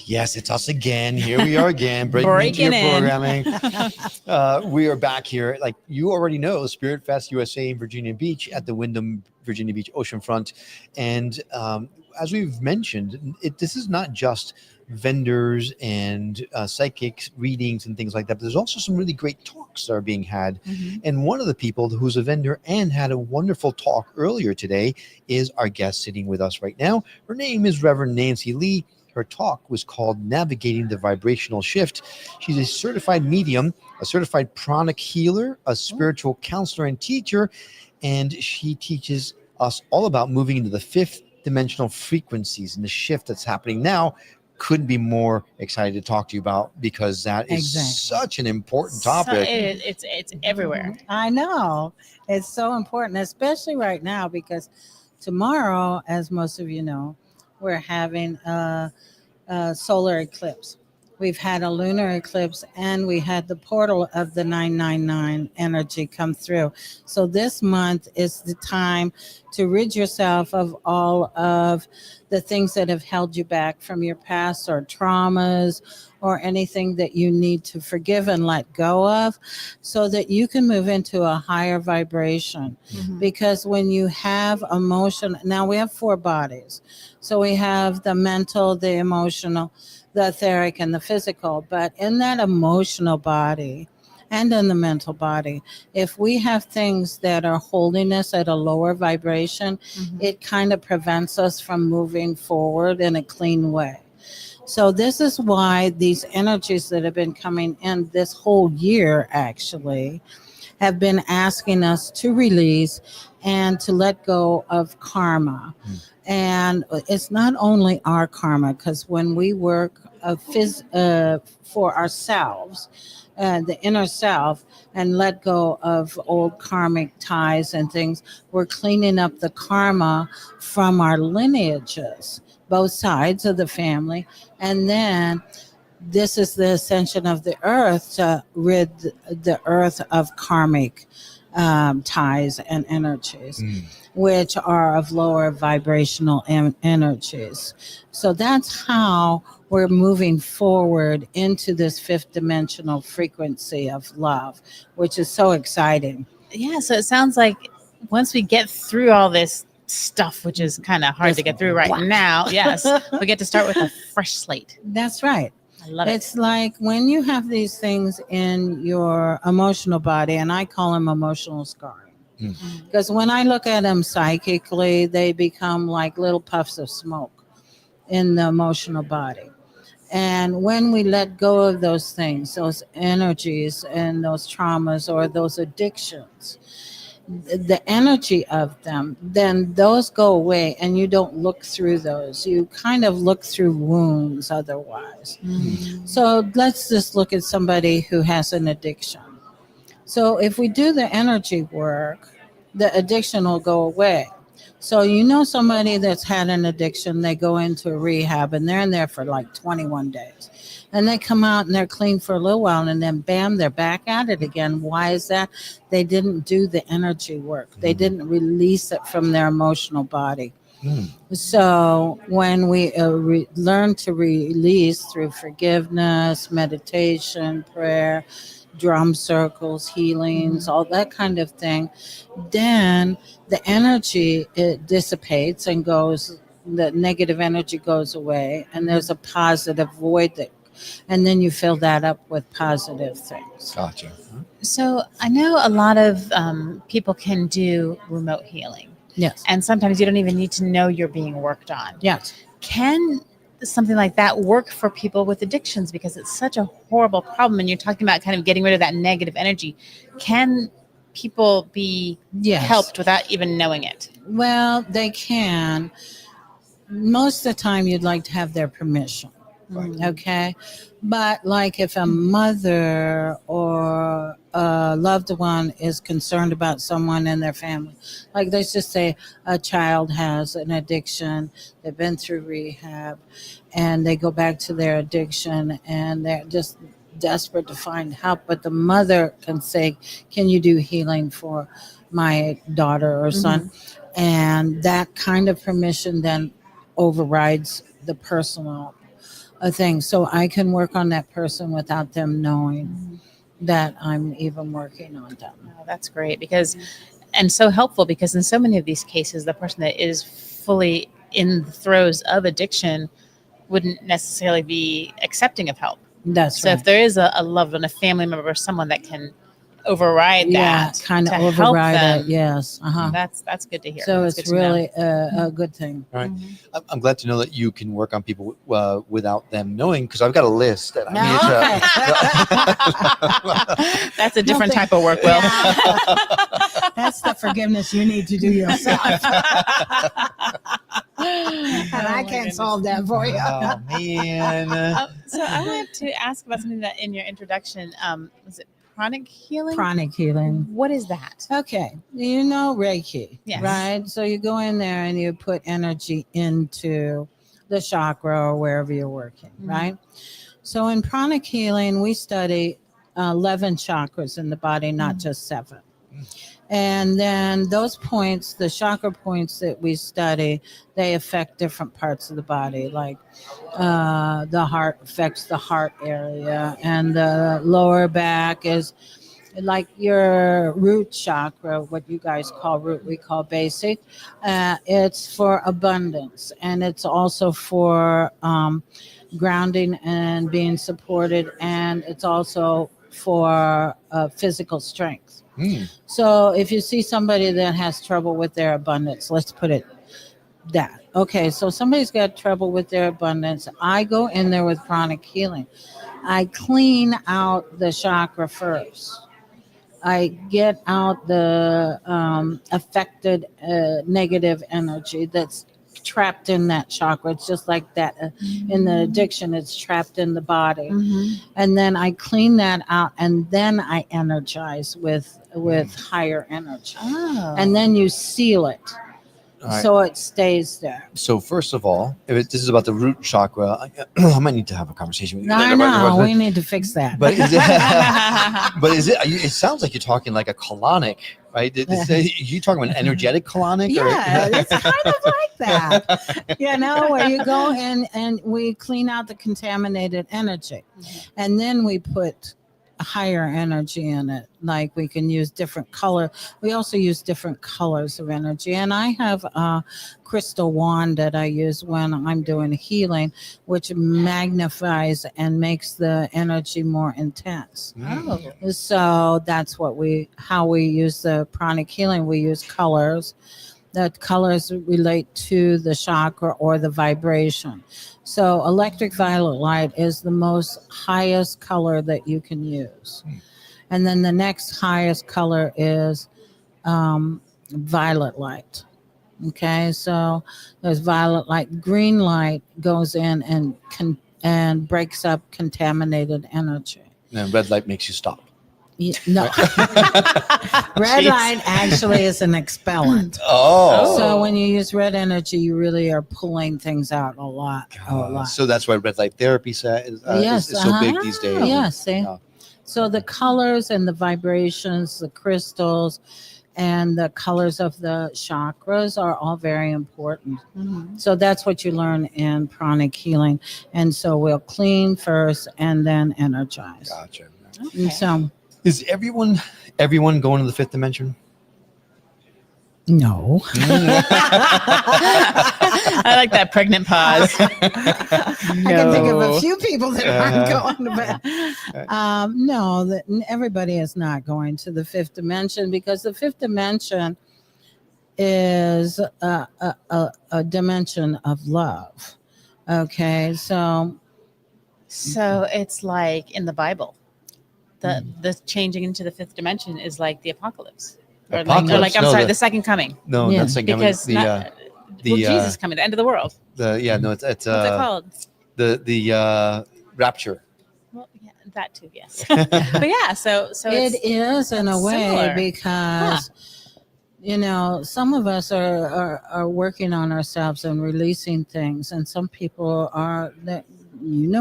Yes, it's us again. Here we are again, breaking into your programming. We are back here. Like you already know, SpiritFest USA in Virginia Beach at the Wyndham Virginia Beach Oceanfront. And as we've mentioned, this is not just vendors and psychics readings and things like that, but there's also some really great talks that are being had. And one of the people who's a vendor and had a wonderful talk earlier today is our guest sitting with us right now. Her name is Reverend Nancy Lee. Her talk was called Navigating the Vibrational Shift. She's a certified medium, a certified pranic healer, a spiritual counselor and teacher, and she teaches us all about moving into the fifth dimensional frequencies and the shift that's happening now. Couldn't be more excited to talk to you about, because that is such an important topic. It's everywhere. I know. It's so important, especially right now, because tomorrow, as most of you know, we're having a solar eclipse. We've had a lunar eclipse, and we had the portal of the 999 energy come through. So this month is the time to rid yourself of all of the things that have held you back from your past, or traumas, or anything that you need to forgive and let go of, so that you can move into a higher vibration. Because when you have emotion, now we have 4 bodies. So we have the mental, the emotional, the etheric, and the physical. But in that emotional body and in the mental body, if we have things that are holding us at a lower vibration, it kind of prevents us from moving forward in a clean way. So this is why these energies that have been coming in this whole year actually have been asking us to release and to let go of karma. And it's not only our karma, because when we work for ourselves, the inner self, and let go of old karmic ties and things, we're cleaning up the karma from our lineages, both sides of the family. And then this is the ascension of the earth to rid the earth of karmic ties and energies, which are of lower vibrational energies. So that's how we're moving forward into this fifth dimensional frequency of love, which is so exciting. Yeah, so it sounds like once we get through all this stuff, which is kind of hard to get through right now, yes, we get to start with a fresh slate. That's right. I love it. It's like when you have these things in your emotional body, and I call them emotional scarring. Because when I look at them psychically, they become like little puffs of smoke in the emotional body. And when we let go of those things, those energies and those traumas or those addictions, the energy of them, then those go away, and you don't look through those. You kind of look through wounds otherwise. So let's just look at somebody who has an addiction. So if we do the energy work, the addiction will go away. So you know somebody that's had an addiction, they go into a rehab and they're in there for like 21 days. And they come out and they're clean for a little while, and then bam, they're back at it again. Why is that? They didn't do the energy work. They didn't release it from their emotional body. So when we learn to release through forgiveness, meditation, prayer, drum circles, healings, all that kind of thing, then the energy, it dissipates and goes, the negative energy goes away, and there's a positive void that, and then you fill that up with positive things. Gotcha. So I know a lot of people can do remote healing. Yes. And sometimes you don't even need to know you're being worked on. Yes. Can something like that work for people with addictions? Because it's such a horrible problem. And you're talking about kind of getting rid of that negative energy. Can people be helped without even knowing it? Well, they can. Most of the time, you'd like to have their permission. Okay. But like if a mother or a loved one is concerned about someone in their family, like let's just say a child has an addiction, they've been through rehab, and they go back to their addiction and they're just desperate to find help. But the mother can say, can you do healing for my daughter or son? And that kind of permission then overrides the personal a thing. So I can work on that person without them knowing that I'm even working on them. Oh, that's great and so helpful because in so many of these cases, the person that is fully in the throes of addiction wouldn't necessarily be accepting of help. That's So right. if there is a loved one, a family member, or someone that can override that, kind of to override help them, it. Yes. that's good to hear. So That's it's good to know. really a good thing. All right. Mhm. I'm glad to know that you can work on people without them knowing, because I've got a list that I need to. That's a different type of work, Will. That's the forgiveness you need to do yourself. And I can't solve that for you. Oh man. So I wanted to ask about something that in your introduction, was it pranic healing? Pranic healing. What is that? Okay. You know Reiki, Yes. right? So you go in there and you put energy into the chakra or wherever you're working, right? So in pranic healing, we study 11 chakras in the body, not just 7. And then those points, the chakra points that we study, they affect different parts of the body. Like the heart affects the heart area, and the lower back is like your root chakra, what you guys call root, we call basic. It's for abundance, and it's also for grounding and being supported, and it's also for physical strength. So if you see somebody that has trouble with their abundance, let's put it that. Okay, so somebody's got trouble with their abundance. I go in there with pranic healing. I clean out the chakra first. I get out the affected negative energy that's trapped in that chakra. It's just like that in the addiction, it's trapped in the body. And then I clean that out, and then I energize with higher energy. And then you seal it. Right. So it stays there. So first of all, if this is about the root chakra, I might need to have a conversation with you. I know. We need to fix that. But is it? It sounds like you're talking like a colonic, right? You talking about an energetic colonic? Yeah, it's kind of like that. You know, where you go in and we clean out the contaminated energy, and then we put higher energy in it. Like we can use different color. We also use different colors of energy. And I have a crystal wand that I use when I'm doing healing, which magnifies and makes the energy more intense. So that's how we use the pranic healing. We use colors. That colors relate to the chakra or the vibration. So electric violet light is the most highest color that you can use. And then the next highest color is violet light. Okay, so there's violet light. Green light goes in and breaks up contaminated energy. And red light makes you stop. No. Red light actually is an expellant. So when you use red energy, you really are pulling things out a lot. So that's why red light therapy is so big these days. Yeah, see? So the colors and the vibrations, the crystals, and the colors of the chakras are all very important. So that's what you learn in pranic healing. And so we'll clean first and then energize. Gotcha. And so is everyone going to the fifth dimension? no. I like that pregnant pause. I can think of a few people that aren't going to no, everybody is not going to the fifth dimension, because the fifth dimension is a dimension of love. Okay, so it's like in the Bible. The changing into the fifth dimension is like the apocalypse. Or the second coming. No, Yeah. not second coming. Because Jesus coming, the end of the world. It's What's it called? The rapture. Well, yeah, that too, yes. But yeah, so it is in a way similar. because you know, some of us are working on ourselves and releasing things, and some people are that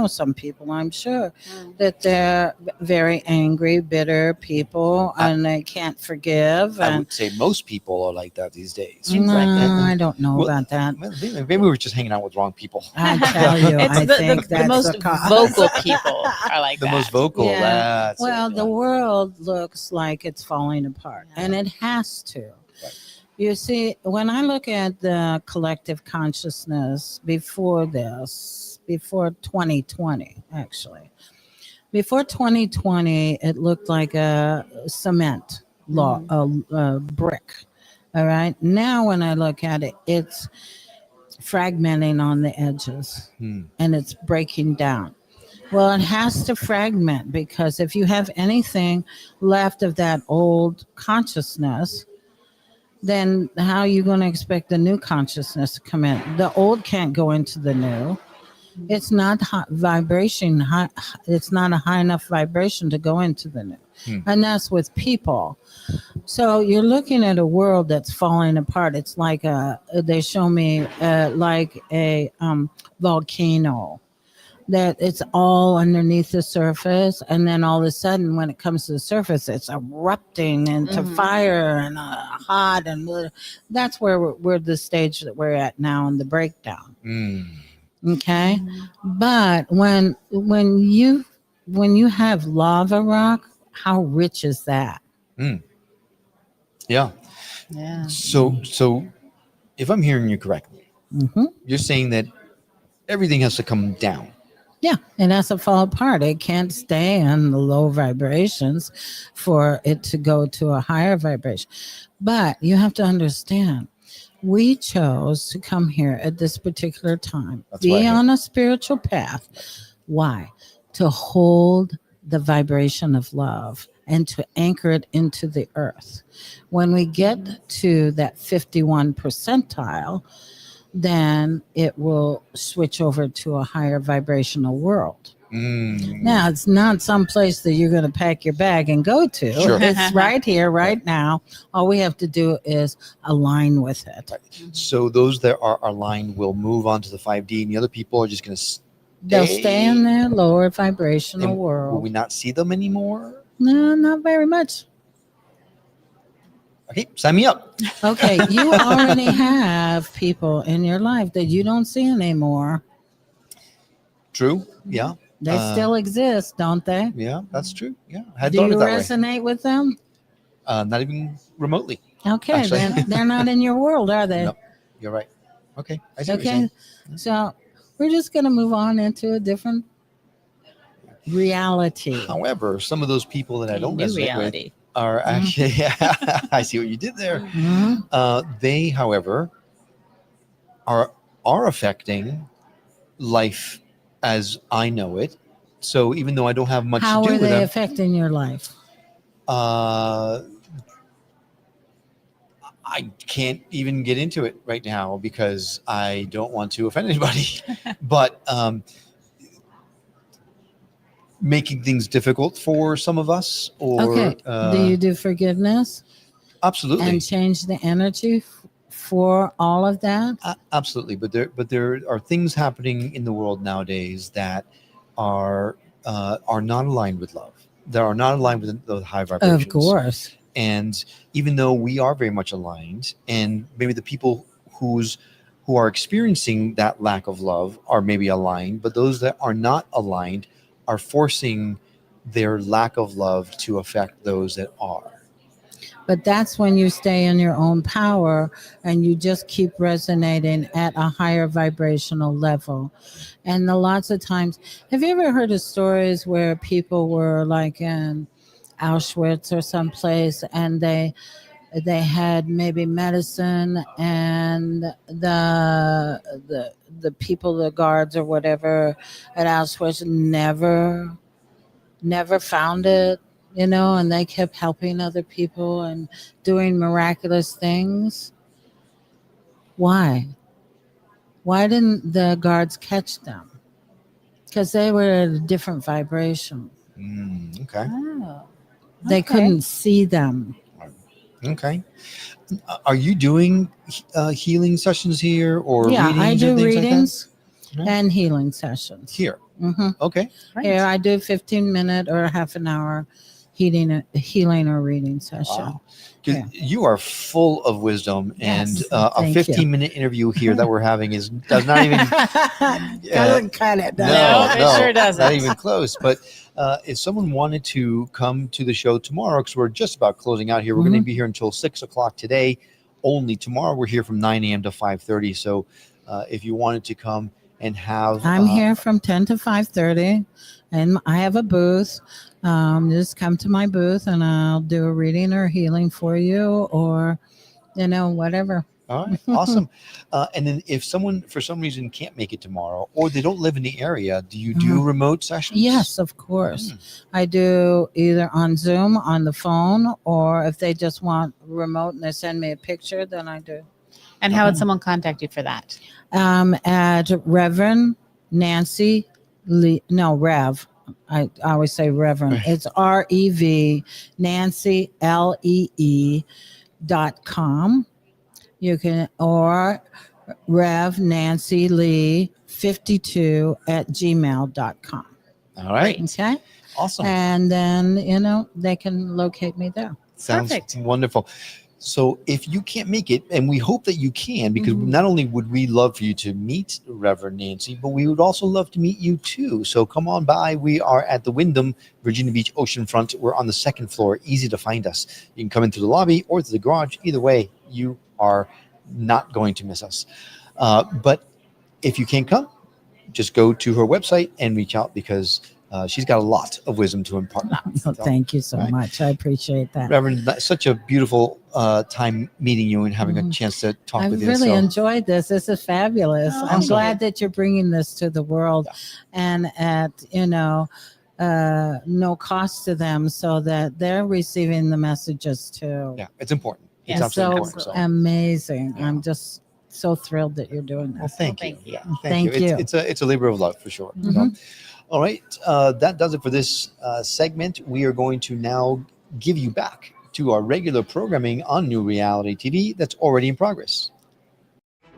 know some people, I'm sure, that they're very angry, bitter people, and they can't forgive. I And would say most people are like that these days. Seems like it. I don't know Well, about that. Well, maybe we're just hanging out with wrong people. I tell you, It's I think the that's most the cause. vocal people are like The that. most vocal. Yeah. That's Well, it, the yeah. world looks like it's falling apart, and it has to. Right. You see, when I look at the collective consciousness before 2020, actually, before 2020, it looked like a cement a brick. All right. Now, when I look at it, it's fragmenting on the edges and it's breaking down. Well, it has to fragment because if you have anything left of that old consciousness, then how are you going to expect the new consciousness to come in? The old can't go into the new. It's not vibration. It's not a high enough vibration to go into the new. And that's with people. So you're looking at a world that's falling apart. It's like they show me like a volcano, that it's all underneath the surface, and then all of a sudden when it comes to the surface it's erupting into fire and hot, and that's where we're the stage that we're at now in the breakdown. Okay. But when you have lava rock, how rich is that? Yeah. So if I'm hearing you correctly, you're saying that everything has to come down. Yeah, it has to fall apart. It can't stay on the low vibrations for it to go to a higher vibration. But you have to understand, we chose to come here at this particular time, be on a spiritual path. Why? To hold the vibration of love and to anchor it into the earth. When we get to that 51 percentile, then it will switch over to a higher vibrational world. Now, it's not some place that you're going to pack your bag and go to. Sure. It's right here, right now. All we have to do is align with it. So those that are aligned will move on to the 5D, and the other people are just going to They'll stay in their lower vibrational world. Will we not see them anymore? No, not very much. Okay, sign me up. Okay, you already have people in your life that you don't see anymore. True. Yeah. They still exist, don't they? Yeah, that's true. Yeah. I Do you resonate with them? Not even remotely. Okay, Actually. then they're not in your world, are they? No, you're right. Okay. I see what you're saying. So we're just going to move on into a different reality. However, some of those people that I don't New resonate reality. with are actually, I see what you did there. They, however, are affecting life as I know it. So even though I don't have much to do with them. How are they affecting your life? I can't even get into it right now because I don't want to offend anybody. But making things difficult for some of us, or do you do forgiveness? Absolutely. And change the energy for all of that? Absolutely. But there are things happening in the world nowadays that are not aligned with love. That are not aligned with the high vibrations. Of course. And even though we are very much aligned, and maybe the people who are experiencing that lack of love are maybe aligned, but those that are not aligned are forcing their lack of love to affect those that are. But that's when you stay in your own power and you just keep resonating at a higher vibrational level. And lots of times, have you ever heard of stories where people were like in Auschwitz or someplace, and they had maybe medicine, and the people, the guards or whatever at Auschwitz never found it, and they kept helping other people and doing miraculous things? Why didn't the guards catch them? Because they were at a different vibration. Okay. They couldn't see them. Okay. Are you doing healing sessions here, or yeah, readings I do or things readings. like and healing sessions. Here. Mm-hmm. Okay. Right. Here I do 15-minute or half an hour healing or reading session. Wow. 'Cause you are full of wisdom, and Yes, a thank you. 15-minute interview here that we're having does not even Doesn't cut it. does No, it? it sure doesn't. Not even close. But if someone wanted to come to the show tomorrow, because we're just about closing out here, we're going to be here until 6 o'clock today. Only tomorrow we're here from 9 a.m. to 5:30. So if you wanted to come and have, I'm here from 10 to 5:30, and I have a booth. Just come to my booth, and I'll do a reading or healing for you, or whatever. All right, awesome. And then if someone for some reason can't make it tomorrow, or they don't live in the area, do you do remote sessions? Yes, of course. I do either on Zoom, on the phone, or if they just want remote and they send me a picture, then I do. And how would someone contact you for that? Mm-hmm. At Reverend Nancy Lee. No, Rev. I always say Reverend. It's REV Nancy LEE.com. You can, or Rev Nancy Lee 52 at gmail.com. All right. Okay. Awesome. And then, they can locate me there. Sounds Perfect. wonderful. So if you can't make it, and we hope that you can, because not only would we love for you to meet Reverend Nancy, but we would also love to meet you too. So come on by. We are at the Wyndham Virginia Beach Oceanfront. We're on the second floor. Easy to find us. You can come in through the lobby or through the garage. Either way, you are not going to miss us. But if you can't come, just go to her website and reach out, because she's got a lot of wisdom to impart. So thank you so much. I appreciate that. Reverend, such a beautiful time meeting you and having a chance to talk I with you. really enjoyed this. This is fabulous. I'm Awesome. glad that you're bringing this to the world and at, no cost to them, so that they're receiving the messages too. Yeah, it's important. It's It's absolutely so important. So. amazing. I'm just so thrilled that you're doing Well, this. thank Thank you. you. Thank you. you. It's a labor of love for sure. So, all right, that does it for this segment. We are going to now give you back to our regular programming on New Reality TV that's already in progress.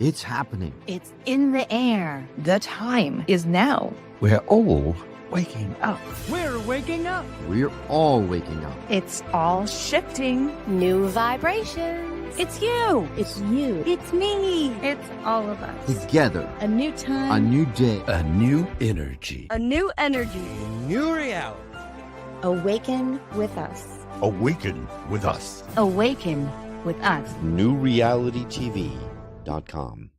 It's happening. It's in the air. The time is now. We're all waking up. We're waking up. We're all waking up. It's all shifting. New vibrations. It's you. It's you. It's me. It's all of us. Together, A new time. a new day. A new energy. A new energy. New reality. Awaken with us. Awaken with us. Awaken with us. NewRealityTV.com.